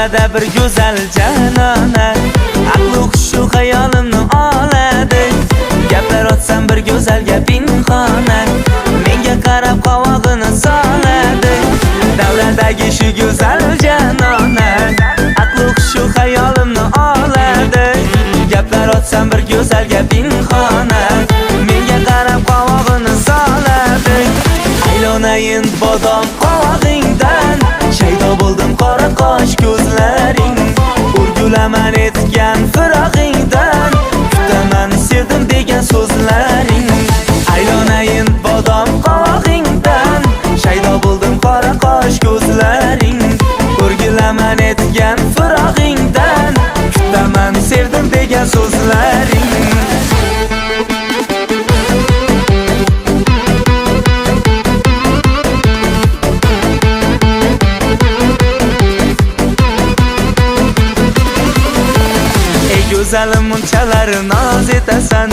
davlada bir go'zal janona, aqli hushu xayolimni oladi. Gaplar otsam bir go'zalga pinhona, menga qarab qovog'ini soladi. Davladagi shu go'zal janona, aqli hushu xayolimni oladi. Gaplar otsam bir go'zalga pinhona, menga qarab qovog'ini soladi. Aylonayin bodom qovog'ingdan, shaydo bo'ldim qora qosh ko'zlaring. Urgulaman etgan firog'ingdan, kutaman sevdim degan so'zlaring. Aylonayin bodom qovog'ingdan, shaydo bo'ldim qora qosh ko'zlaring. Urgulaman etgan firog'ingdan, kutaman sevdim degan so'zlaring. Go'zalim munchalar noz etasan,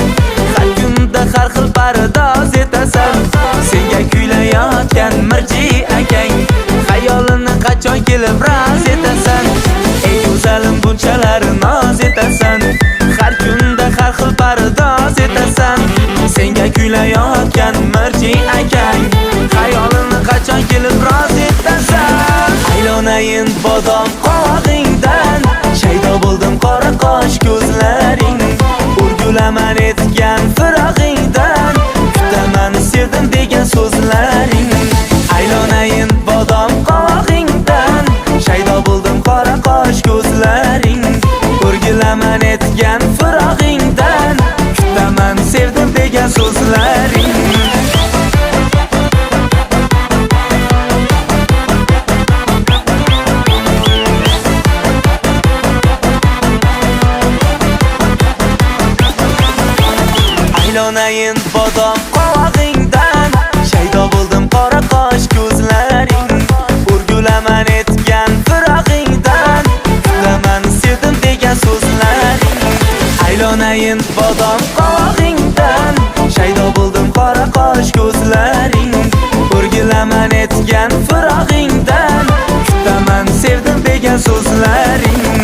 har kunda har xil pardoz etasan. Senga kuylayotgan mirji akang, xayolini qachon kelib roz etasan. Ey go'zalim bunchalar noz etasan, har kunda har xil pardoz etasan. Senga kuylayotgan mirji akang, xayolini qachon kelib roz etasan. Aylonayin bodom qovog'ingdan, shaydo bo'ldim qora qosh ko'zlaring. Urgulaman etgan firog'ingdan, kutaman sevdim degan so'zlaring. Aylonayin bodom qovog'ingdan, shaydo bo'ldim qora qosh ko'zlaring. Urgulaman etgan firog'ingdan, kutaman sevdim degan so'zlaring. Aylonayin bodom qovog'ingdan, shaydo bo'ldim qora qosh ko'zlaring. Urgulaman etgan firog'ingdan, kutaman sevdim degan so'zlaring. Aylonayin bodom qovog'ingdan, shaydo bo'ldim qora qosh ko'zlaring. Urgulaman etgan firog'ingdan, kutaman sevdim degan so'zlaring.